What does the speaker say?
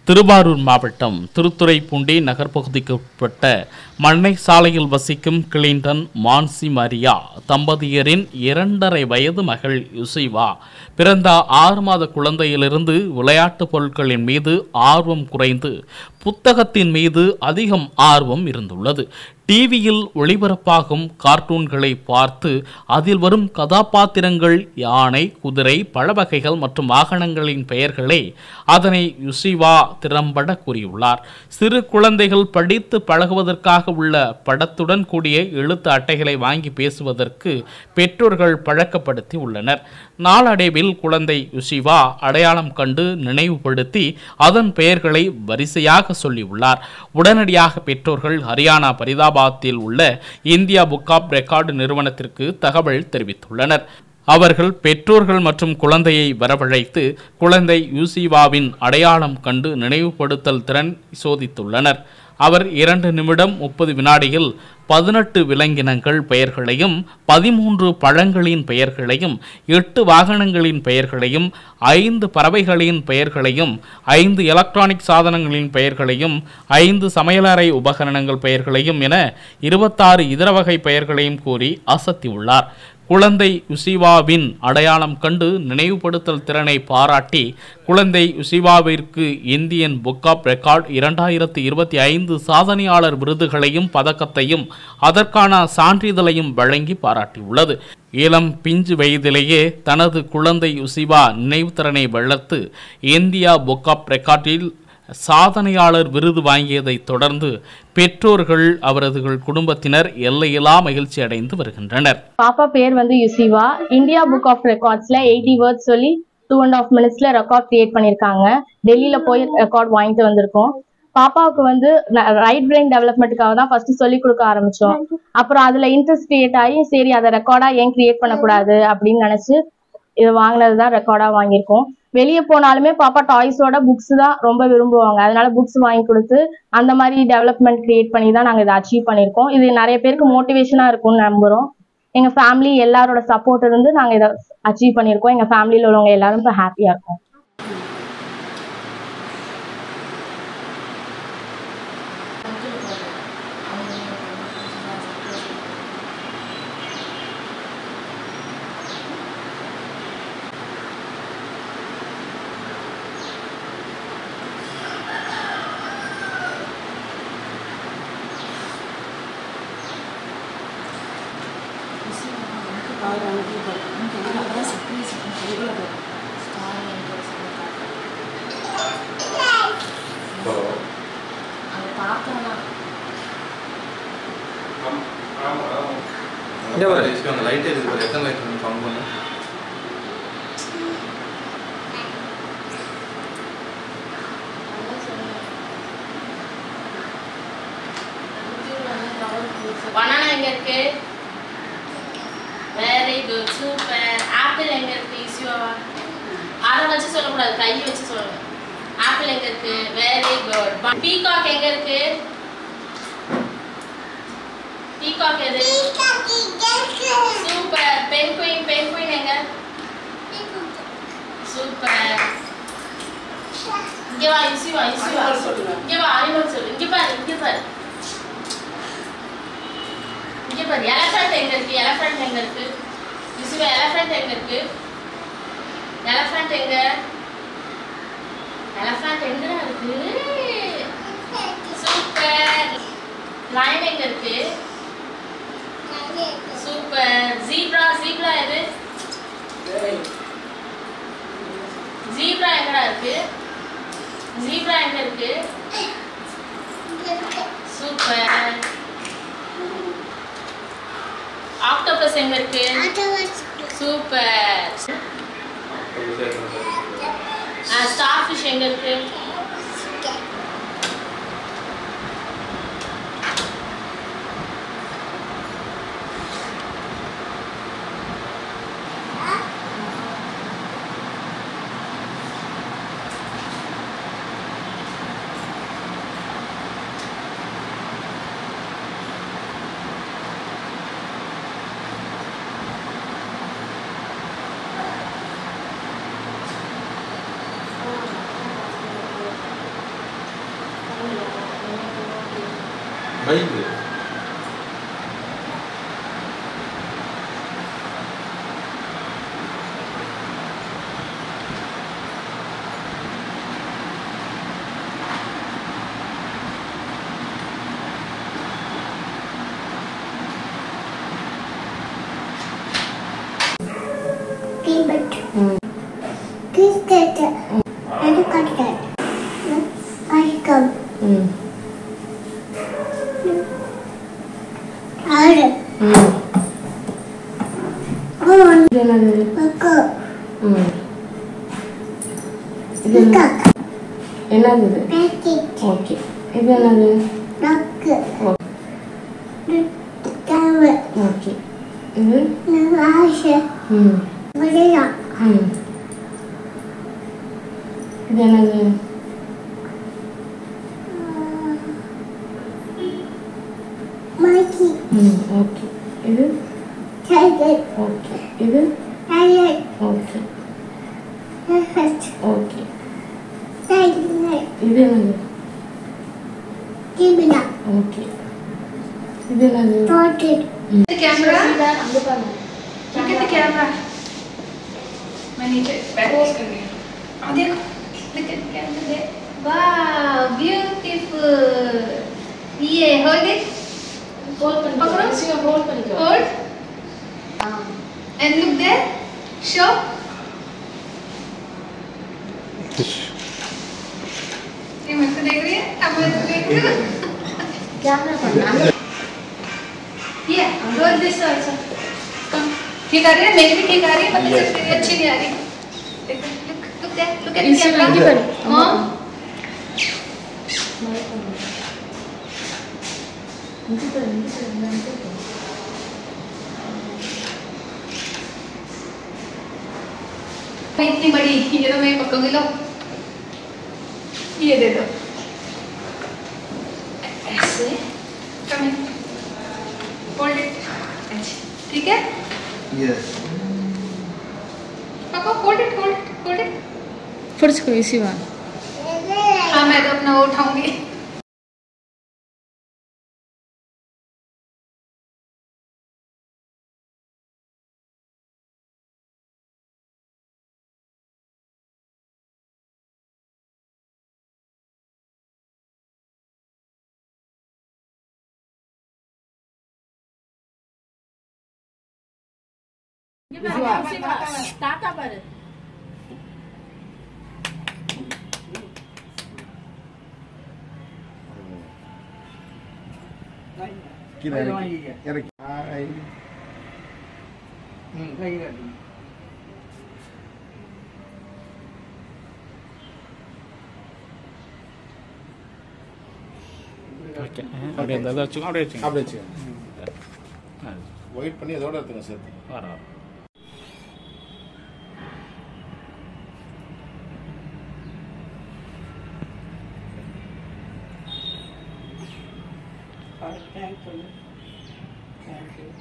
திருவாரூர் மாவட்டம் திருத்துறைப்பூண்டி நகர்ப்பகுதிக்கு உட்பட்ட மண்ணை சாலையில் வசிக்கும் கிளின்டன் மான்சி மரியா தம்பதியரின் 2.5 வயது மகள் யுசிவா பிறந்த 6 மாத குழந்தையிலிருந்து விளையாட்டுப் பொருட்களின் மீது ஆர்வம் குறைந்து புத்தகத்தின் மீது அதிகம் ஆர்வம் இருந்துள்ளது. டிவியில் ஒளிபரப்பாகும் கார்ட்டூன்களை பார்த்து அதில் வரும் கதாபாத்திரங்கள் யானை, குதிரை, பழ வகைகள் மற்றும் வாகனங்களின் பெயர்களை அதனை யுசிவா திறம்பட கூறியுள்ளார். சிறு குழந்தைகள் படித்து பழகுவதற்காக உள்ள படத்துடன் கூடிய எழுத்து அட்டைகளை வாங்கி பேசுவதற்கு பெற்றோர்கள் பழக்கப்படுத்தி உள்ளனர். நாளடைவில் குழந்தை யுசிவா அடையாளம் கண்டு நினைவுபடுத்தி அதன் பெயர்களை வரிசையாக சொல்லியுள்ளார். உடனடியாக பெற்றோர்கள் ஹரியானா பரிதாபாத்தில் உள்ள இந்தியா புக் ஆப் ரெக்கார்டு நிறுவனத்திற்கு தகவல் தெரிவித்துள்ளனர். அவர்கள் பெற்றோர்கள் மற்றும் குழந்தையை வரவழைத்து குழந்தை யுசிவாவின் அடையாளம் கண்டு நினைவுபடுத்தல் திறன் சோதித்துள்ளனர். அவர் 2 நிமிடம் 30 வினாடியில் 18 விலங்கினங்கள் பெயர்களையும் 13 பழங்களின் பெயர்களையும் 8 வாகனங்களின் பெயர்களையும் 5 பறவைகளின் பெயர்களையும் 5 எலக்ட்ரானிக் சாதனங்களின் பெயர்களையும் 5 சமையலறை உபகரணங்கள் பெயர்களையும் என 26 இதர வகை பெயர்களையும் கூறி அசத்தியுள்ளார். குழந்தை யுசிவாவின் அடையாளம் கண்டு நினைவுபடுத்தல் திறனை பாராட்டி குழந்தை யுசிவாவிற்கு இந்தியன் புக் ஆப் ரெக்கார்ட் 2025 சாதனையாளர் விருதுகளையும் பதக்கத்தையும் அதற்கான சான்றிதழையும் வழங்கி பாராட்டியுள்ளது. இளம் பிஞ்சு வயதிலேயே தனது குழந்தை யுசிவா நினைவுத்திறனை வளர்த்து இந்தியா புக் ஆப் ரெக்கார்டில் சாதனையாளர் விருது வாங்கியதை தொடர்ந்து பெற்றோர்கள் அவரது குடும்பத்தினர் எல்லையில்லா மகிழ்ச்சி அடைந்து வருகின்றனர். பாப்பா பேர் யுசிவா. இந்தியா புக் ஆஃப் ரெக்கார்ட்ஸ்ல 80 வேர்ட்ஸ் சொல்லி 2.5 மினிட்ஸ்ல ரெக்கார்ட் கிரியேட் பண்ணிருக்காங்க. டெல்லியில போய் ரெக்கார்ட் வாங்கிட்டு வந்திருக்கோம். பாப்பாவுக்கு ரைட் பிரெயின் டெவலப்மெண்ட்டுக்காக தான் ஃபர்ஸ்ட் சொல்லி கொடுக்க ஆரம்பிச்சோம். அப்புறம் அதுல இன்ட்ரெஸ்ட் கிரியேட் ஆகி சரி அதை ரெக்கார்டா ஏன் கிரியேட் பண்ணக்கூடாது அப்படின்னு நினைச்சு இது வாங்கினதுதான் ரெக்கார்டா வாங்கியிருக்கோம். வெளியே போனாலுமே பாப்பா டாய்ஸோட புக்ஸ் தான் ரொம்ப விரும்புவாங்க. அதனால புக்ஸ் வாங்கி கொடுத்து அந்த மாதிரி டெவலப்மெண்ட் கிரியேட் பண்ணி தான் நாங்கள் இதை அச்சீவ் பண்ணியிருக்கோம். இது நிறைய பேருக்கு மோட்டிவேஷனா இருக்கும்னு நம்புறோம். எங்க ஃபேமிலி எல்லாரோட சப்போர்ட் இருந்து நாங்கள் இதை அச்சீவ் பண்ணியிருக்கோம். எங்க ஃபேமிலியில் உள்ளவங்க எல்லாரும் இப்போ ஹாப்பியா இருக்கோம். Banana எங்க இருக்கு? Very good, super. Apple எங்க இருக்கு? ஈஸியாவா? அத வச்சு சொல்ல கூடாது, கை வச்சு சொல்லணும். Apple எங்க இருக்கு? Very good. Peacock எங்க இருக்கு? Peacock எது? Super. Penguin எங்க? Super. இங்க வா, ஈஸியா. இங்க வா, அனிமல் சொல்லு. இங்க பாரு. எலஃபண்ட் எங்க இருக்கு? யுசிவா எலஃபண்ட் எங்க இருக்கு? எலஃபண்ட் எங்கடா இருக்கு? சூப்பர். லயன் எங்க இருக்கு? சூப்பர். ஜீப்ரா எது? ஜீப்ரா எங்கடா இருக்கு? எங்க இருக்கு? சூப்பர். ஆக்டோபஸ் எங்க இருக்கு? சூப்பர். ஸ்டார்ஃபிஷ் எங்க இருக்கு? பைக்கு என்னது? ஓகே. இது என்னது? ஓகே. இது இது என்னது? ஓகே. இது ஓகே. இது ஓகே. ஓகே. இது என்னது? ஓகே. இது என்னது? Camera look at the camera मैं नीचे बैठ कर रही हूँ देखो look at the camera there wow beautiful ये hold it पकड़ो hold and look there show ये मेरे को देख रही है अब मैं देख रही हूँ कैमरा पर Yeah, roll this also. Come. ठीक आ रही है, मेरी भी ठीक आ रही है, पता चल तेरी अच्छी नहीं आ रही. Look there, look at the camera. हाँ. इतनी बड़ी ये तो मैं पकड़ूंगी लो. ये दे दो. ऐसे. Come in. Hold it. ठीक है? Yes. पापा hold it, hold it, hold it. First को इसी बार हाँ मैं तो अपना वो उठाऊंगी. टाटा पर ஓகே அப்படியே இந்த இதை வச்சுக்கோ அப்படியே வச்சுக்கோ அப்படியே வச்சுக்கோங்க. ஒயிட் பண்ணி அதோட எடுத்துங்க சேர்த்து. வர Thank you.